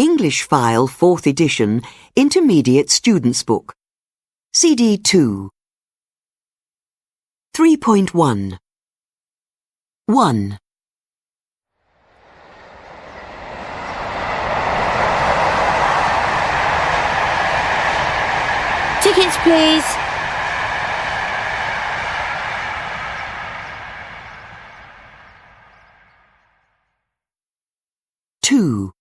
English File 4th edition, Intermediate Students' Book. CD 2. 3.1. 1. Tickets, please. Two.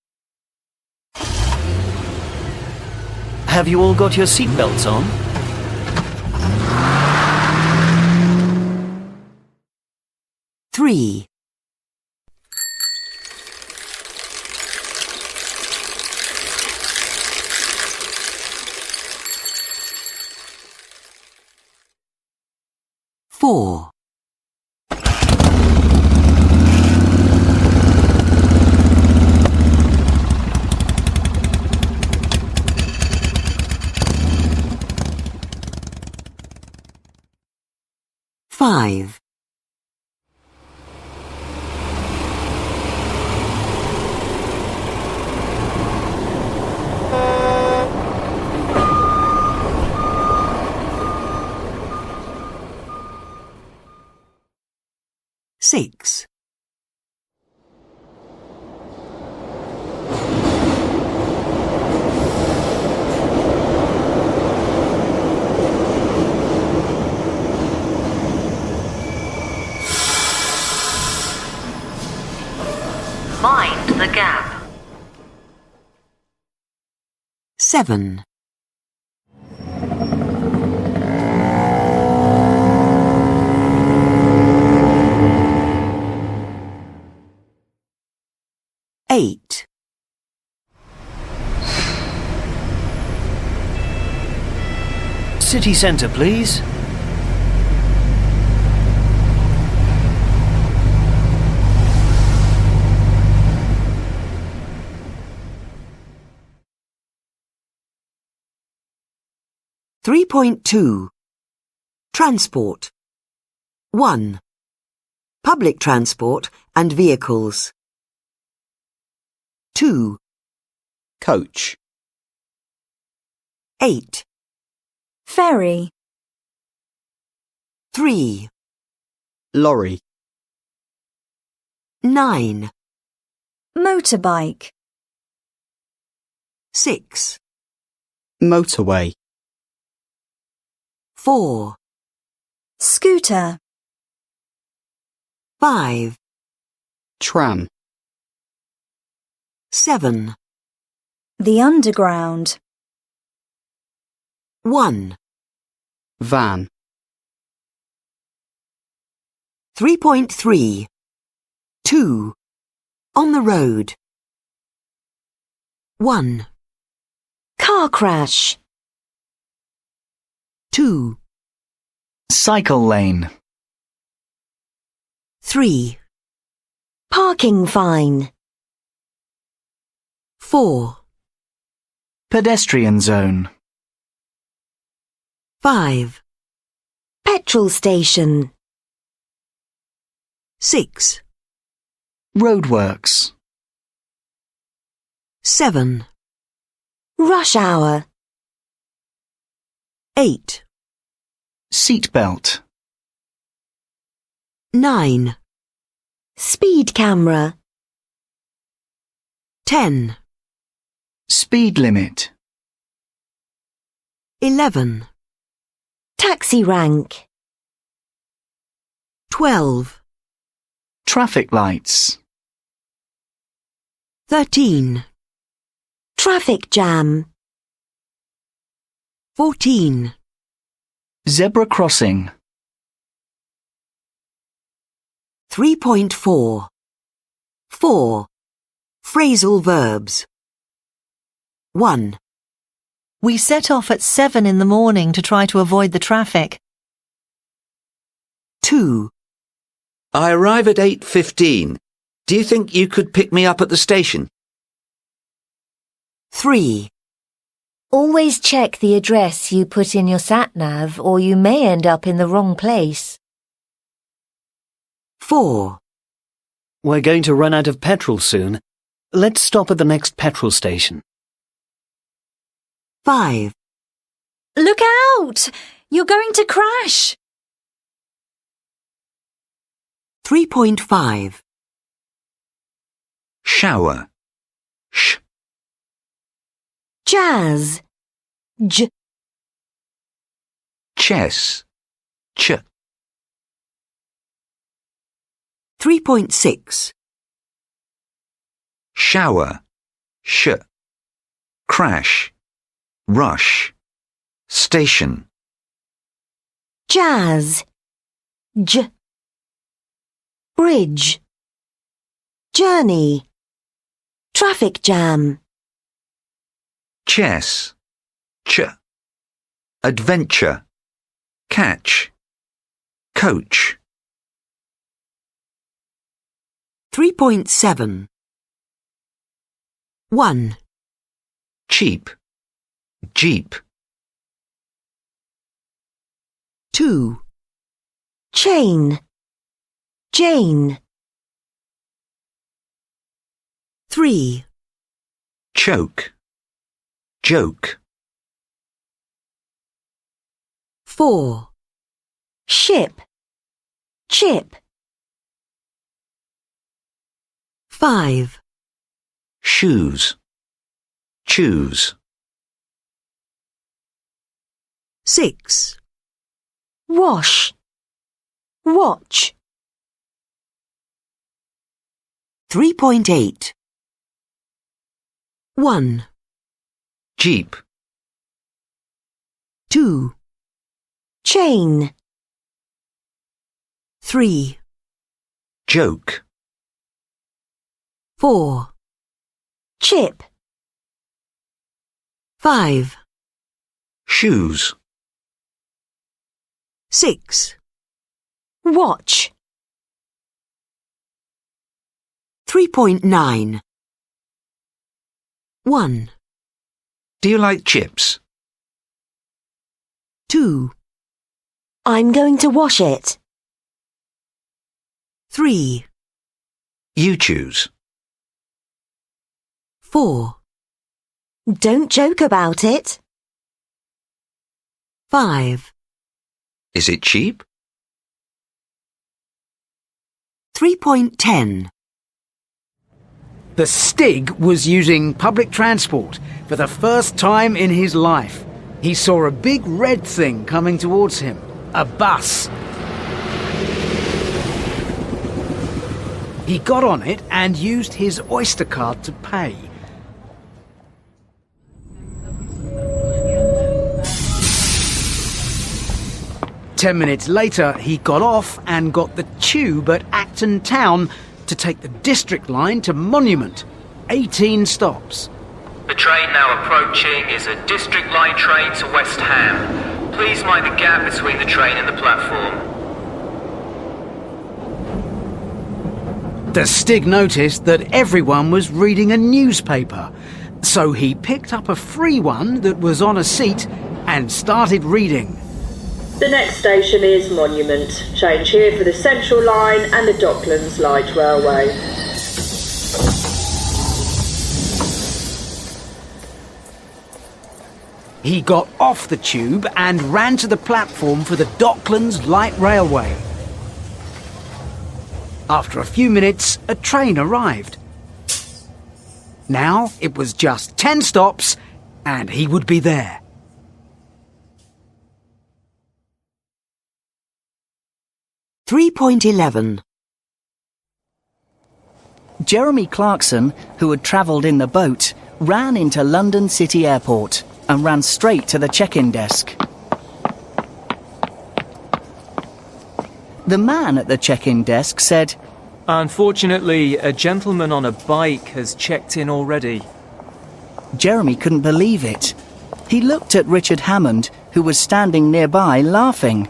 Have you all got your seatbelts on? Three. Four. Five. Six. Mind the gap. Seven. Eight. City centre, please. 3.2. Transport. 1. Public transport and vehicles. 2. Coach. 8. Ferry. 3. Lorry. 9. Motorbike. 6. Motorway. 4. Scooter. 5. Tram. 7. The Underground. 1. Van. 3.3. 2. On the road. 1. Car crash. 2. Cycle lane. 3. Parking fine. 4. Pedestrian zone. 5. Petrol station. 6. Roadworks. 7. Rush hour. 8. Seatbelt. 9. Speed camera. 10. Speed limit. 11. Taxi rank. 12. Traffic lights. 13. Traffic jam. 14. Zebra crossing. 3.4. 4. Phrasal verbs. 1. We set off at 7 in the morning to try to avoid the traffic. 2. I arrive at 8:15. Do you think you could pick me up at the station? 3. Always check the address you put in your sat-nav or you may end up in the wrong place. 4. We're going to run out of petrol soon. Let's stop at the next petrol station. 5, Look out! You're going to crash! 3.5, Shower. Sh. Jazz. J. Chess. Ch. 3.6, Shower. Sh. Crash. Rush. Station. Jazz. J. Bridge. Journey. Traffic jam. Chess. Ch. Adventure. Catch. Coach. 3.7, 1, Cheap. Jeep. 2, Chain. Jane. 3, Choke. Joke. 4, Ship. Chip. 5, Shoes. Choose. 6, Wash. Watch. 3.8, 1, Jeep. 2, Chain. 3, Joke. 4, Chip. 5, Shoes. 6, Watch. 3.9, 1, Do you like chips? 2, I'm going to wash it. 3, You choose. 4, Don't joke about it. 5, Is it cheap? 3.10, The Stig was using public transport for the first time in his life. He saw a big red thing coming towards him. A bus. He got on it and used his Oyster card to pay. Ten minutes later, he got off and got the tube at Acton Town to take the District line to Monument. 18 stops. The train now approaching is a District Line train to West Ham. Please mind the gap between the train and the platform. The Stig noticed that everyone was reading a newspaper, so he picked up a free one that was on a seat and started reading. The next station is Monument. Change here for the Central Line and the Docklands Light Railway. He got off the tube and ran to the platform for the Docklands Light Railway. After a few minutes, a train arrived. Now it was just 10 stops and he would be there. $3.11, Jeremy Clarkson, who had travelled in the boat, ran into London City Airport and ran straight to the check-in desk. The man at the check-in desk said, "Unfortunately, a gentleman on a bike has checked in already." Jeremy couldn't believe it. He looked at Richard Hammond, who was standing nearby laughing.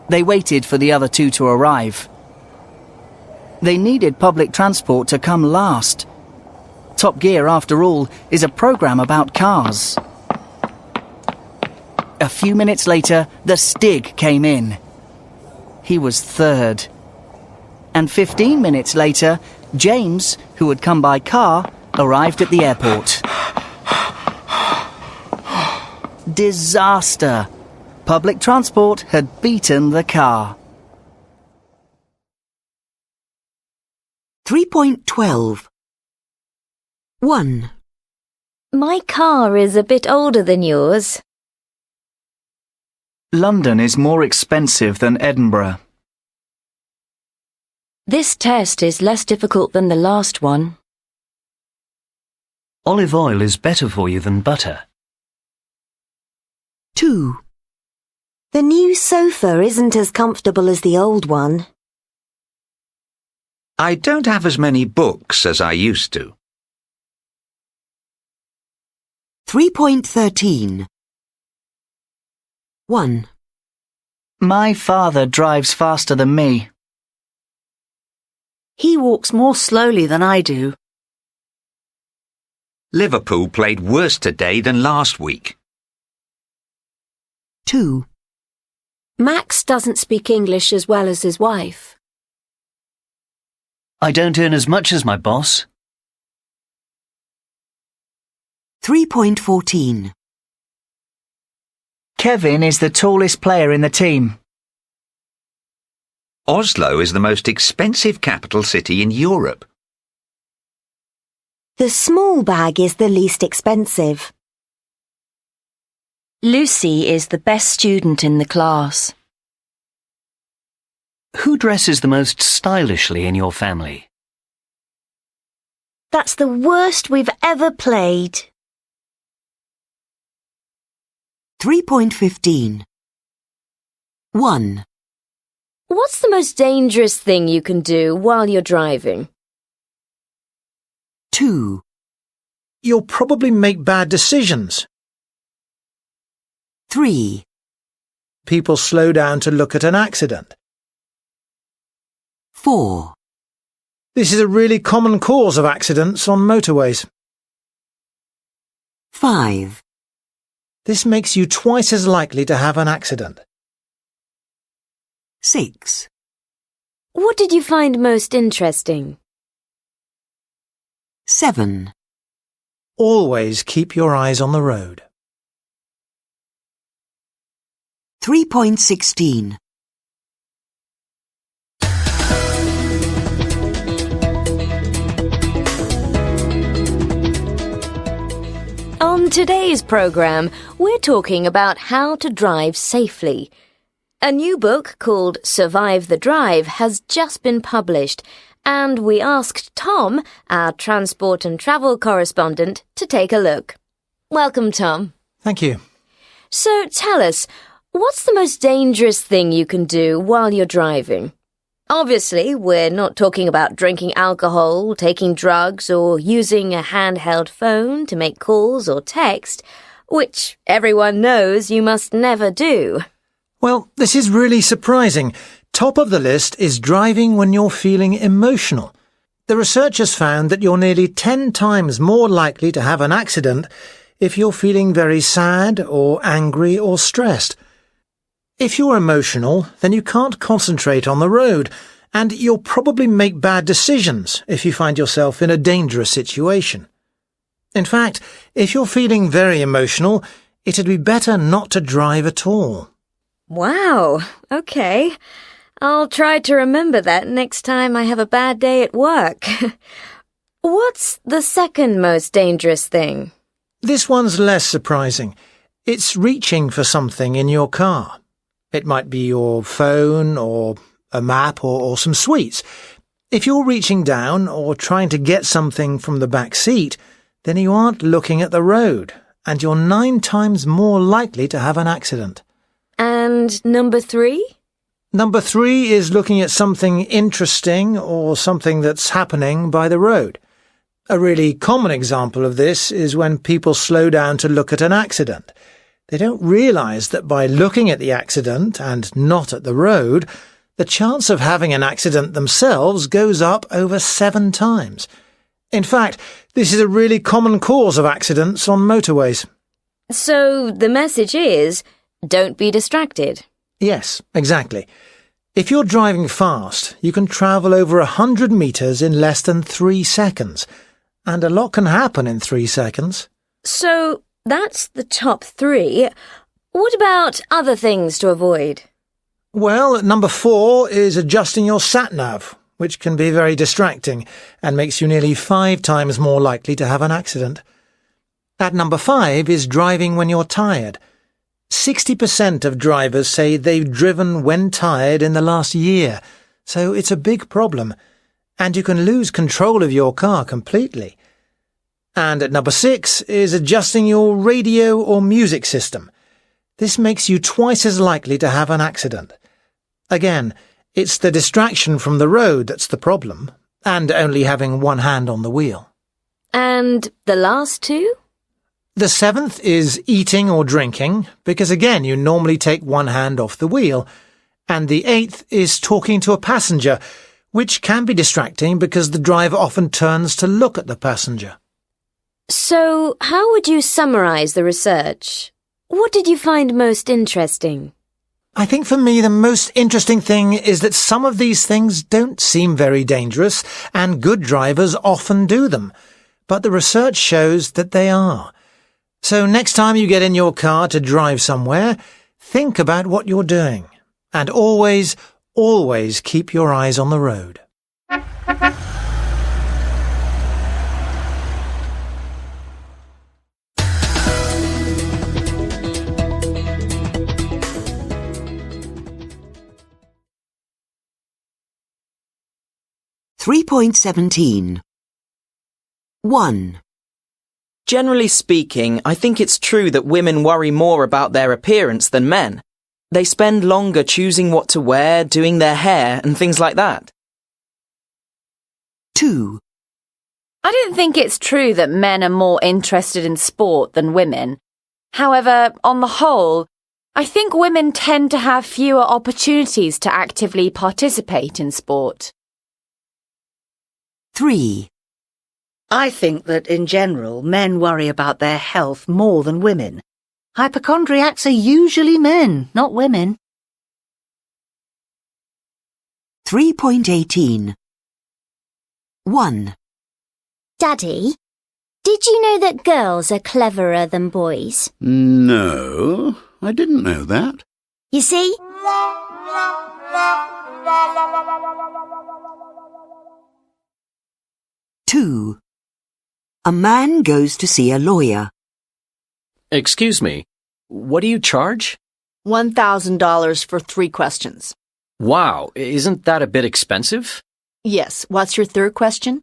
They waited for the other two to arrive. They needed public transport to come last. Top Gear, after all, is a programme about cars. A few minutes later, the Stig came in. He was third. And 15 minutes later, James, who had come by car, arrived at the airport. Disaster! Public transport had beaten the car. 3.12. 1. My car is a bit older than yours. London is more expensive than Edinburgh. This test is less difficult than the last one. Olive oil is better for you than butter. 2. The new sofa isn't as comfortable as the old one. I don't have as many books as I used to. 3.13. 1. My father drives faster than me. He walks more slowly than I do. Liverpool played worse today than last week. 2. Max doesn't speak English as well as his wife. I don't earn as much as my boss. 3.14. Kevin is the tallest player in the team. Oslo is the most expensive capital city in Europe. The small bag is the least expensive. Lucy is the best student in the class. Who dresses the most stylishly in your family? That's the worst we've ever played. 3.15. 1. What's the most dangerous thing you can do while you're driving? 2. You'll probably make bad decisions. 3. People slow down to look at an accident. 4. This is a really common cause of accidents on motorways. 5. This makes you twice as likely to have an accident. 6. What did you find most interesting? 7. Always keep your eyes on the road. 3.16. On today's programme, we're talking about how to drive safely. A new book called Survive the Drive has just been published, and we asked Tom, our transport and travel correspondent, to take a look. Welcome, Tom. Thank you. So tell us, what's the most dangerous thing you can do while you're driving? Obviously, we're not talking about drinking alcohol, taking drugs, or using a handheld phone to make calls or text, which everyone knows you must never do. Well, this is really surprising. Top of the list is driving when you're feeling emotional. The researchers found that you're nearly 10 times more likely to have an accident if you're feeling very sad or angry or stressed. If you're emotional, then you can't concentrate on the road, and you'll probably make bad decisions if you find yourself in a dangerous situation. In fact, if you're feeling very emotional, it'd be better not to drive at all. Wow, okay. I'll try to remember that next time I have a bad day at work. What's the second most dangerous thing? This one's less surprising. It's reaching for something in your car. It might be your phone or a map or some sweets. If you're reaching down or trying to get something from the back seat, then you aren't looking at the road, and you're 9 times more likely to have an accident. And number 3? Number 3 is looking at something interesting or something that's happening by the road. A really common example of this is when people slow down to look at an accident. They don't realise that by looking at the accident and not at the road, the chance of having an accident themselves goes up over 7 times. In fact, this is a really common cause of accidents on motorways. So the message is, don't be distracted. Yes, exactly. If you're driving fast, you can travel over 100 metres in less than 3 seconds, and a lot can happen in 3 seconds. So that's the top 3. What about other things to avoid? Well, number 4 is adjusting your sat-nav, which can be very distracting and makes you nearly 5 times more likely to have an accident. At number 5 is driving when you're tired. 60% of drivers say they've driven when tired in the last year, so it's a big problem, and you can lose control of your car completely. And at number 6 is adjusting your radio or music system. This makes you twice as likely to have an accident. Again, it's the distraction from the road that's the problem, and only having one hand on the wheel. And the last 2? The 7th is eating or drinking, because again you normally take one hand off the wheel. And the 8th is talking to a passenger, which can be distracting because the driver often turns to look at the passenger. So, how would you summarise the research? What did you find most interesting? I think for me the most interesting thing is that some of these things don't seem very dangerous, and good drivers often do them. But the research shows that they are. So next time you get in your car to drive somewhere, think about what you're doing. And always, always keep your eyes on the road. .17 1. Generally speaking, I think it's true that women worry more about their appearance than men. They spend longer choosing what to wear, doing their hair, and things like that. 2. I don't think it's true that men are more interested in sport than women. However, on the whole, I think women tend to have fewer opportunities to actively participate in sport. 3. I think that, in general, men worry about their health more than women. Hypochondriacs are usually men, not women. 3.18 1. Daddy, did you know that girls are cleverer than boys? No, I didn't know that. You see? 2. A man goes to see a lawyer. Excuse me, what do you charge? $1,000 for 3 questions. Wow, isn't that a bit expensive? Yes, what's your third question?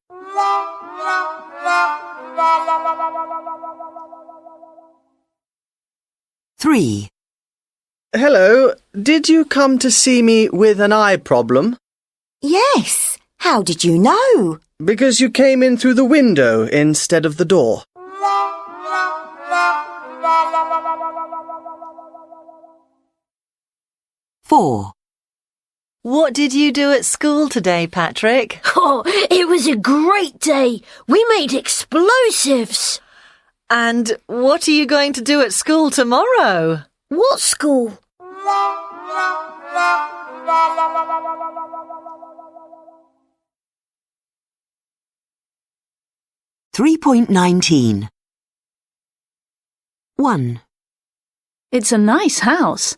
Three. Hello, did you come to see me with an eye problem? Yes, how did you know? Because you came in through the window instead of the door. Four. What did you do at school today, Patrick? Oh, it was a great day. We made explosives. And what are you going to do at school tomorrow? What school? 3.19 1. It's a nice house.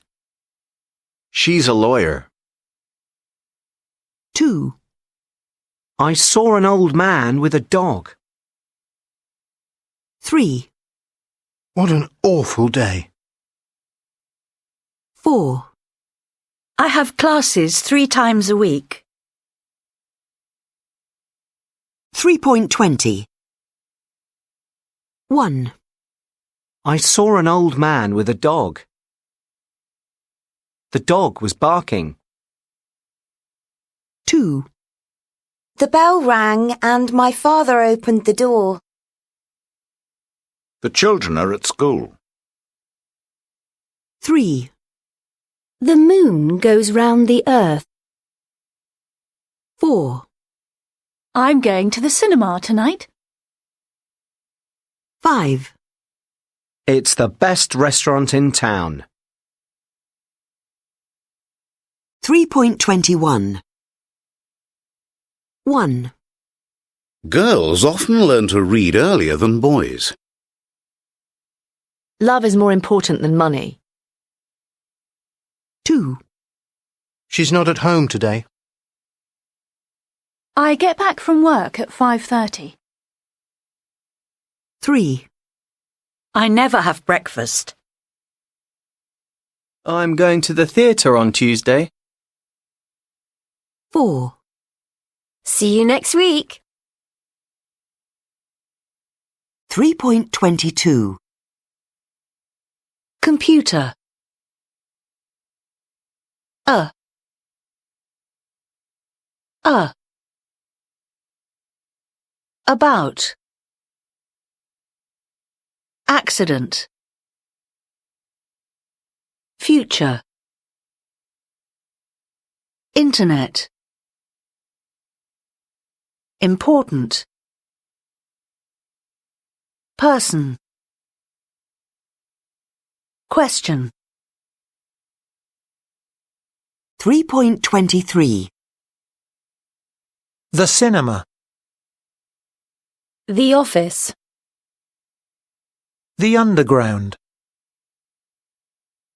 She's a lawyer. 2. I saw an old man with a dog. 3. What an awful day. 4. I have classes 3 times a week. 3.20 1. I saw an old man with a dog. The dog was barking. 2. The bell rang and my father opened the door. The children are at school. 3. The moon goes round the earth. 4. I'm going to the cinema tonight. 5. It's the best restaurant in town. 3.21 1. Girls often learn to read earlier than boys. Love is more important than money. 2. She's not at home today. I get back from work at 5:30. 3. I never have breakfast. I'm going to the theatre on Tuesday. 4. See you next week. 3.22 Computer. About. Accident. Future. Internet. Important. Person. Question. 3.23 The cinema. The office. The underground.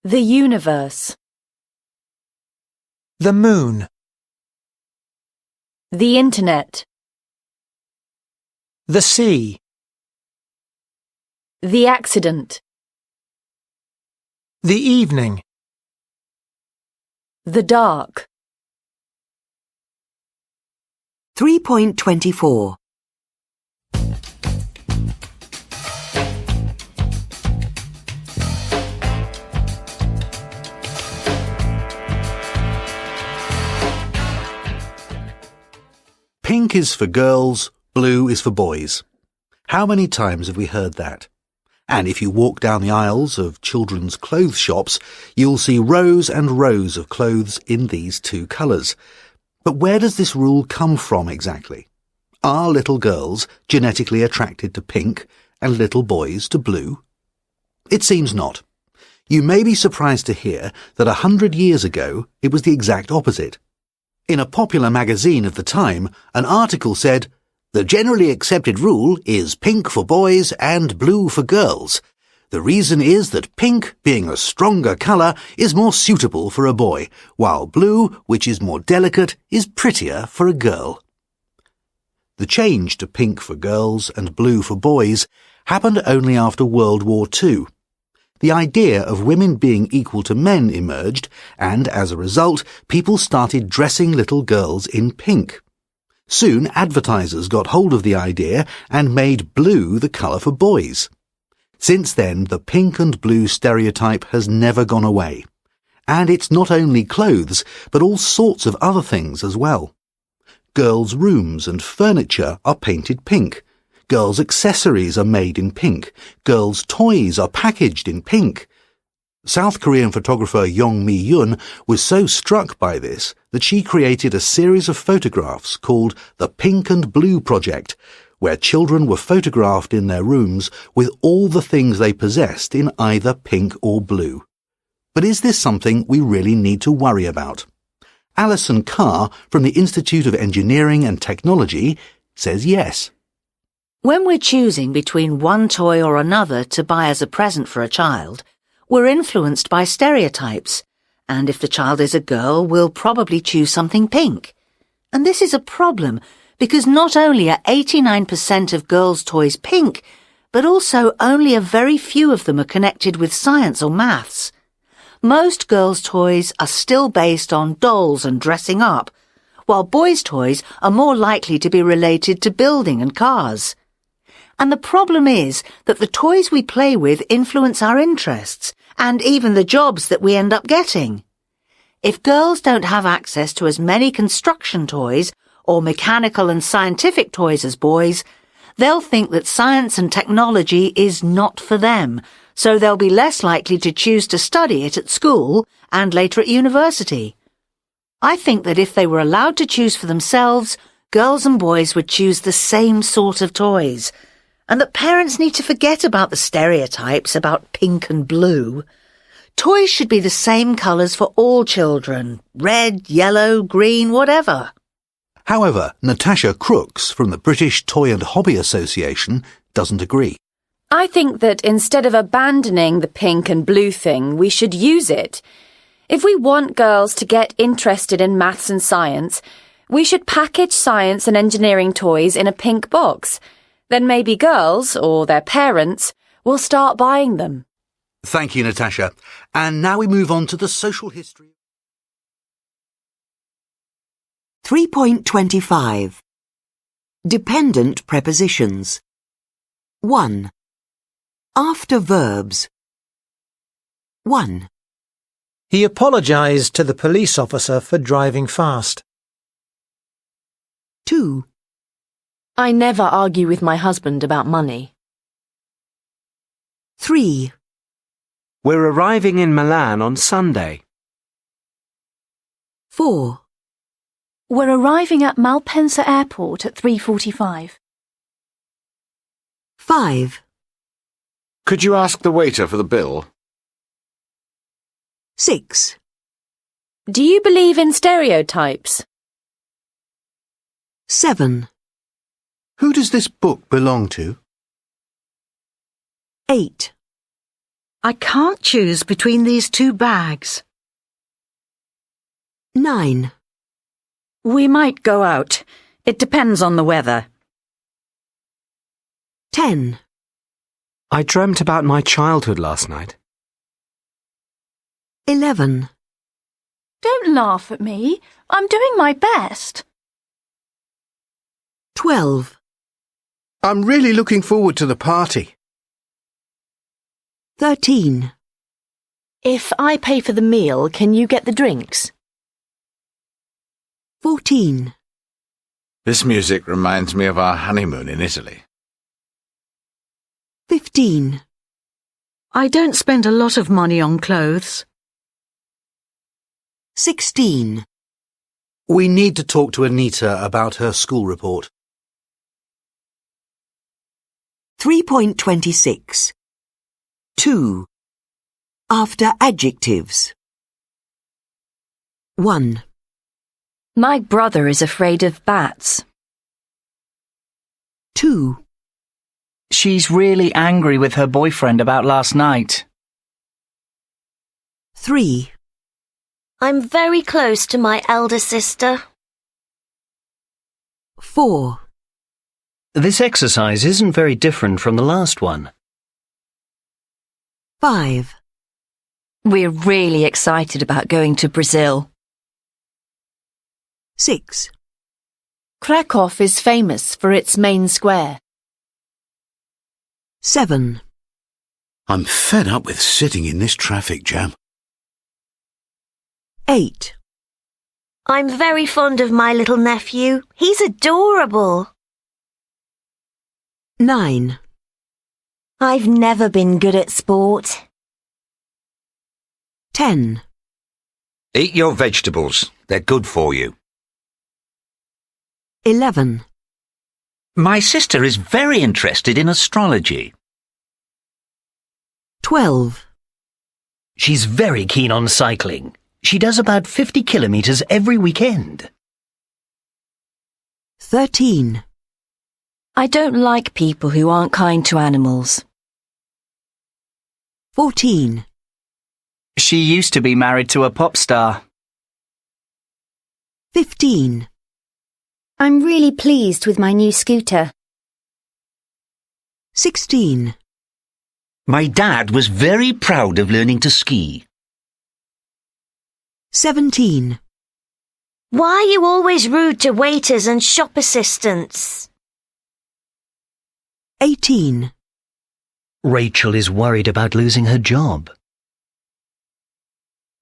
The universe. The moon. The internet. The sea. The accident. The evening. The dark. 3.24 Pink is for girls, blue is for boys. How many times have we heard that? And if you walk down the aisles of children's clothes shops, you'll see rows and rows of clothes in these two colours. But where does this rule come from exactly? Are little girls genetically attracted to pink and little boys to blue? It seems not. You may be surprised to hear that 100 years ago it was the exact opposite. In a popular magazine of the time, an article said, "The generally accepted rule is pink for boys and blue for girls. The reason is that pink, being a stronger colour, is more suitable for a boy, while blue, which is more delicate, is prettier for a girl." The change to pink for girls and blue for boys happened only after World War II. The idea of women being equal to men emerged, and as a result, people started dressing little girls in pink. Soon, advertisers got hold of the idea and made blue the colour for boys. Since then, the pink and blue stereotype has never gone away. And it's not only clothes, but all sorts of other things as well. Girls' rooms and furniture are painted pink. Girls' accessories are made in pink. Girls' toys are packaged in pink. South Korean photographer Yong Mi-yoon was so struck by this that she created a series of photographs called the Pink and Blue Project, where children were photographed in their rooms with all the things they possessed in either pink or blue. But is this something we really need to worry about? Alison Carr from the Institute of Engineering and Technology says yes. When we're choosing between one toy or another to buy as a present for a child, we're influenced by stereotypes, and if the child is a girl, we'll probably choose something pink. And this is a problem, because not only are 89% of girls' toys pink, but also only a very few of them are connected with science or maths. Most girls' toys are still based on dolls and dressing up, while boys' toys are more likely to be related to building and cars. And the problem is that the toys we play with influence our interests and even the jobs that we end up getting. If girls don't have access to as many construction toys or mechanical and scientific toys as boys, they'll think that science and technology is not for them, so they'll be less likely to choose to study it at school and later at university. I think that if they were allowed to choose for themselves, girls and boys would choose the same sort of toys, and that parents need to forget about the stereotypes about pink and blue. Toys should be the same colours for all children. Red, yellow, green, whatever. However, Natasha Crooks from the British Toy and Hobby Association doesn't agree. I think that instead of abandoning the pink and blue thing, we should use it. If we want girls to get interested in maths and science, we should package science and engineering toys in a pink box. Then maybe girls, or their parents, will start buying them. Thank you, Natasha. And now we move on to the social history. 3.25 Dependent prepositions. 1. After verbs. 1. He apologised to the police officer for driving fast. 2. I never argue with my husband about money. 3. We're arriving in Milan on Sunday. 4. We're arriving at Malpensa Airport at 3:45. 5. Could you ask the waiter for the bill? 6. Do you believe in stereotypes? 7. Who does this book belong to? 8. I can't choose between these two bags. 9. We might go out. It depends on the weather. 10. I dreamt about my childhood last night. 11. Don't laugh at me. I'm doing my best. 12. I'm really looking forward to the party. 13. If I pay for the meal, can you get the drinks? 14. This music reminds me of our honeymoon in Italy. 15. I don't spend a lot of money on clothes. 16. We need to talk to Anita about her school report. 3.26 2. After adjectives. 1. My brother is afraid of bats. 2. She's really angry with her boyfriend about last night. 3. I'm very close to my elder sister. 4. This exercise isn't very different from the last one. 5. We're really excited about going to Brazil. 6. Krakow is famous for its main square. 7. I'm fed up with sitting in this traffic jam. 8. I'm very fond of my little nephew. He's adorable. 9. I've never been good at sport. 10. Eat your vegetables. They're good for you. 11. My sister is very interested in astrology. 12. She's very keen on cycling. She does about 50 kilometres every weekend. 13. I don't like people who aren't kind to animals. 14. She used to be married to a pop star. 15. I'm really pleased with my new scooter. 16. My dad was very proud of learning to ski. 17. Why are you always rude to waiters and shop assistants? 18. Rachel is worried about losing her job.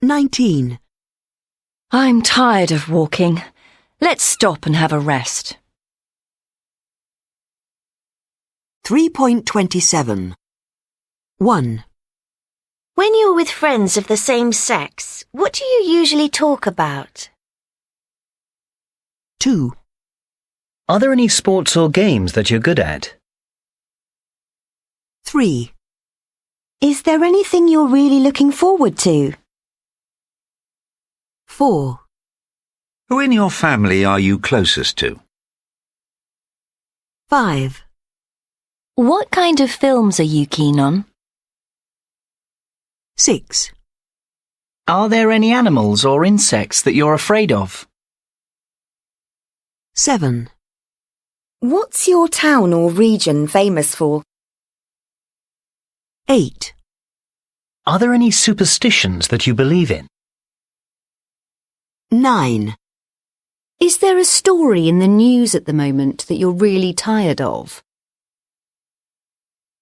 19. I'm tired of walking. Let's stop and have a rest. 3.27 1. When you're with friends of the same sex, what do you usually talk about? 2. Are there any sports or games that you're good at? 3. Is there anything you're really looking forward to? 4. Who in your family are you closest to? 5. What kind of films are you keen on? 6. Are there any animals or insects that you're afraid of? 7. What's your town or region famous for? 8. Are there any superstitions that you believe in? 9. Is there a story in the news at the moment that you're really tired of?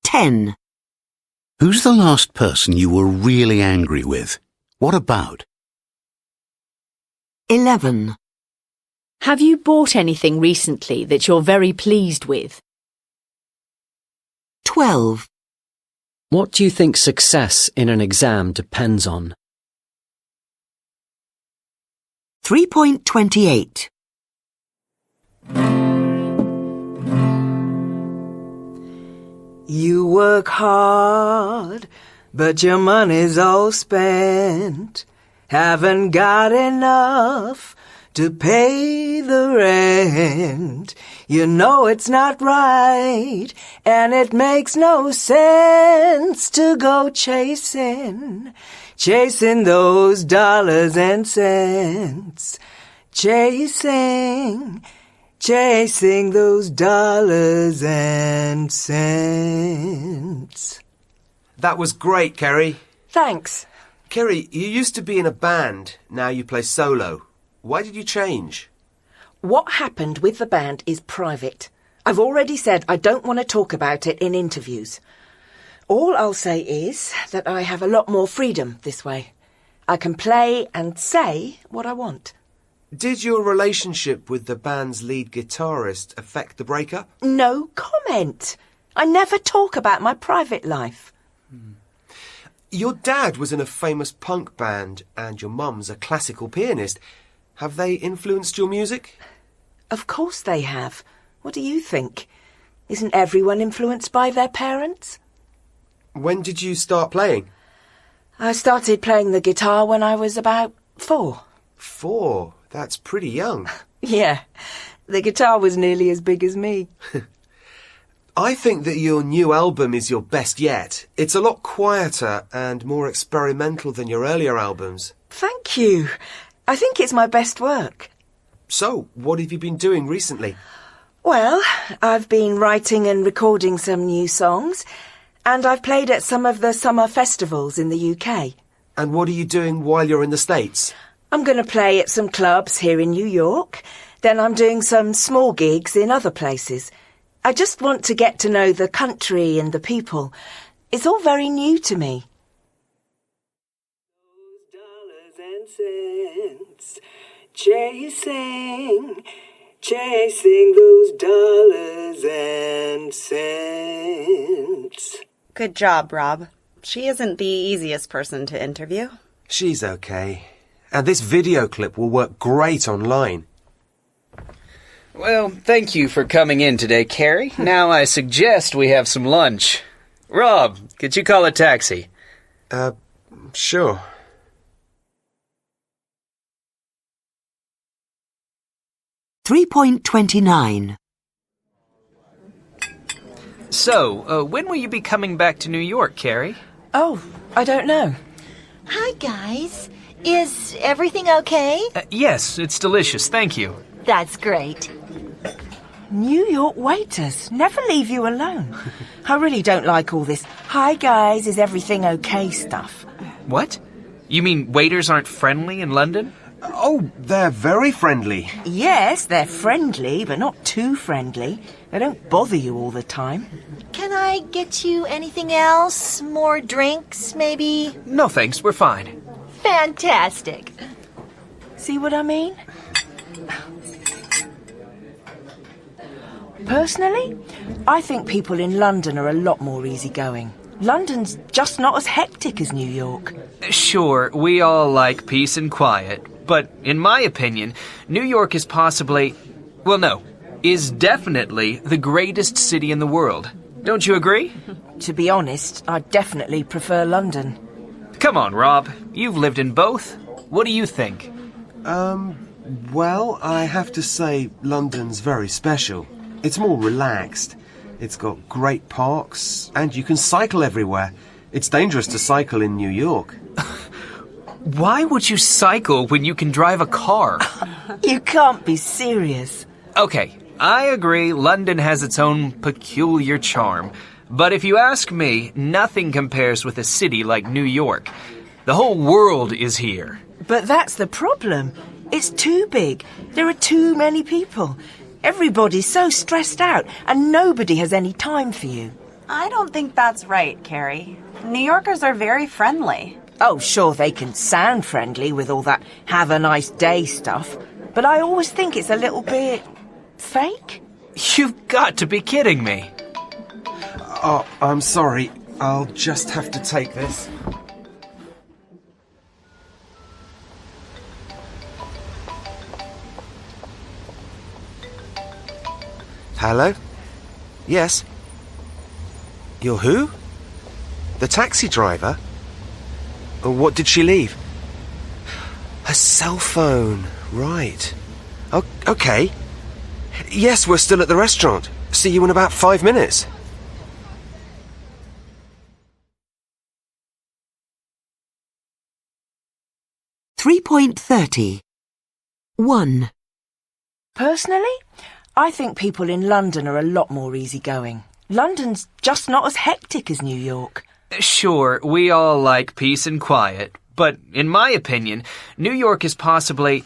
10. Who's the last person you were really angry with? What about? 11. Have you bought anything recently that you're very pleased with? 12. What do you think success in an exam depends on? 3.28. You work hard, but your money's all spent. Haven't got enough to pay the rent. You know it's not right, and it makes no sense to go chasing those dollars and cents. Chasing those dollars and cents. That was great, Kerry. Thanks. Kerry, you used to be in a band. Now you play solo. Why did you change? What happened with the band is private. I've already said I don't want to talk about it in interviews. All I'll say is that I have a lot more freedom this way. I can play and say what I want. Did your relationship with the band's lead guitarist affect the breakup? No comment. I never talk about my private life. Your dad was in a famous punk band and your mum's a classical pianist. Have they influenced your music? Of course they have. What do you think? Isn't everyone influenced by their parents? When did you start playing? I started playing the guitar when I was about 4. 4? That's pretty young. Yeah, the guitar was nearly as big as me. I think that your new album is your best yet. It's a lot quieter and more experimental than your earlier albums. Thank you. I think it's my best work. So, what have you been doing recently? Well, I've been writing and recording some new songs, and I've played at some of the summer festivals in the UK. And what are you doing while you're in the States? I'm going to play at some clubs here in New York. Then I'm doing some small gigs in other places. I just want to get to know the country and the people. It's all very new to me. Chasing those dollars and cents. Good job, Rob. She isn't the easiest person to interview. She's okay. And this video clip will work great online. Well, thank you for coming in today, Kerry. Now I suggest we have some lunch. Rob, could you call a taxi? Sure. .29. So, when will you be coming back to New York, Kerry? Oh, I don't know. Hi, guys. Is everything okay? Yes, it's delicious, thank you. That's great. New York waiters never leave you alone. I really don't like all this, hi guys, is everything okay stuff. What? You mean waiters aren't friendly in London? Oh, they're very friendly. Yes, they're friendly, but not too friendly. They don't bother you all the time. Can I get you anything else? More drinks, maybe? No thanks, we're fine. Fantastic. See what I mean? Personally, I think people in London are a lot more easygoing. London's just not as hectic as New York. Sure, we all like peace and quiet, but in my opinion, New York is possibly, is definitely the greatest city in the world. Don't you agree? To be honest, I definitely prefer London. Come on, Rob. You've lived in both. What do you think? Well, I have to say London's very special. It's more relaxed. It's got great parks, and you can cycle everywhere. It's dangerous to cycle in New York. Why would you cycle when you can drive a car? You can't be serious. Okay, I agree London has its own peculiar charm. But if you ask me, nothing compares with a city like New York. The whole world is here. But that's the problem. It's too big. There are too many people. Everybody's so stressed out, and nobody has any time for you. I don't think that's right, Carrie. New Yorkers are very friendly. Oh, sure, they can sound friendly with all that have a nice day stuff, but I always think it's a little bit fake. You've got to be kidding me. Oh, I'm sorry. I'll just have to take this. Hello? Yes? You're who? The taxi driver? What did she leave? Her cell phone. Right. Okay. Yes, we're still at the restaurant. See you in about 5 minutes. .30. 1. Personally, I think people in London are a lot more easygoing. London's just not as hectic as New York. Sure, we all like peace and quiet, but in my opinion, New York is possibly,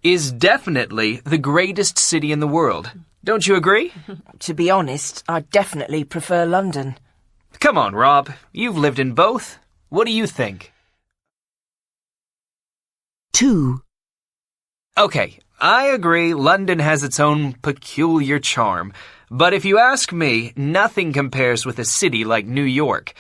is definitely the greatest city in the world. Don't you agree? To be honest, I definitely prefer London. Come on, Rob. You've lived in both. What do you think? 2. Okay, I agree London has its own peculiar charm. But if you ask me, nothing compares with a city like New York.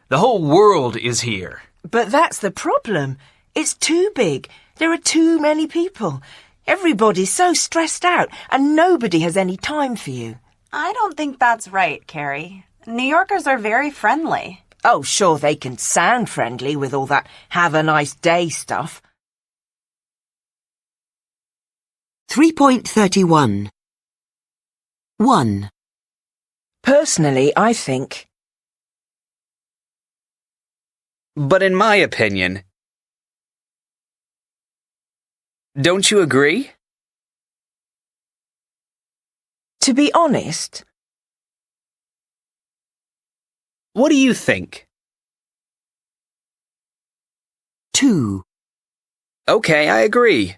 The whole world is here. But that's the problem. It's too big. There are too many people. Everybody's so stressed out, and nobody has any time for you. I don't think that's right, Carrie. New Yorkers are very friendly. Oh, sure, they can sound friendly with all that have a nice day stuff. 3.31. 1. Personally, I think. But in my opinion. Don't you agree? To be honest. What do you think? 2. Okay, I agree.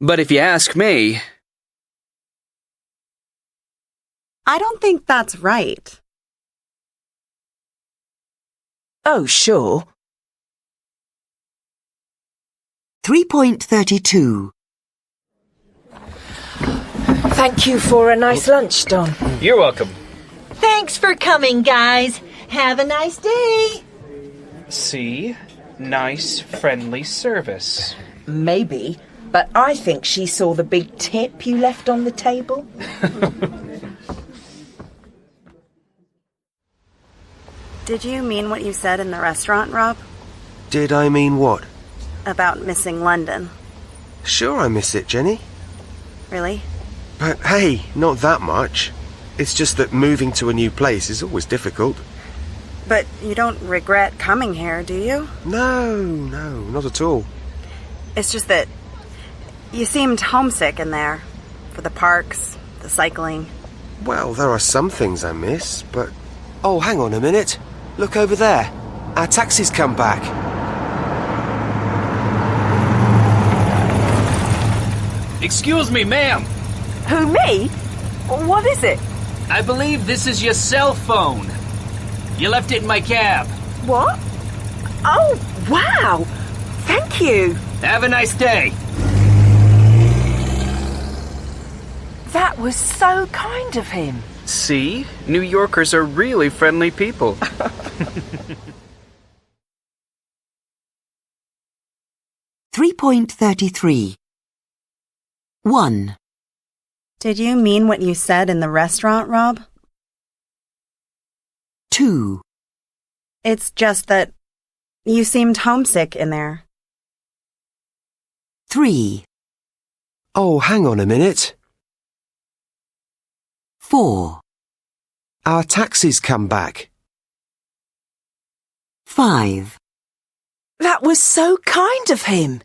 But if you ask me... I don't think that's right. Oh, sure. 3.32. Thank you for a nice lunch, Don. You're welcome. Thanks for coming, guys. Have a nice day. See? Nice, friendly service. Maybe, but I think she saw the big tip you left on the table. Did you mean what you said in the restaurant, Rob? Did I mean what? About missing London. Sure I miss it, Jenny. Really? But hey, not that much. It's just that moving to a new place is always difficult. But you don't regret coming here, do you? No, not at all. It's just that you seemed homesick in there. For the parks, the cycling. Well, there are some things I miss, but... Oh, hang on a minute. Look over there. Our taxi's come back. Excuse me, ma'am. Who, me? What is it? I believe this is your cell phone. You left it in my cab. What? Oh, wow! Thank you. Have a nice day. That was so kind of him. See? New Yorkers are really friendly people. 3.33. 1. Did you mean what you said in the restaurant, Rob? 2. It's just that you seemed homesick in there. 3. Oh, hang on a minute. 4. Our taxi's come back. 5. That was so kind of him.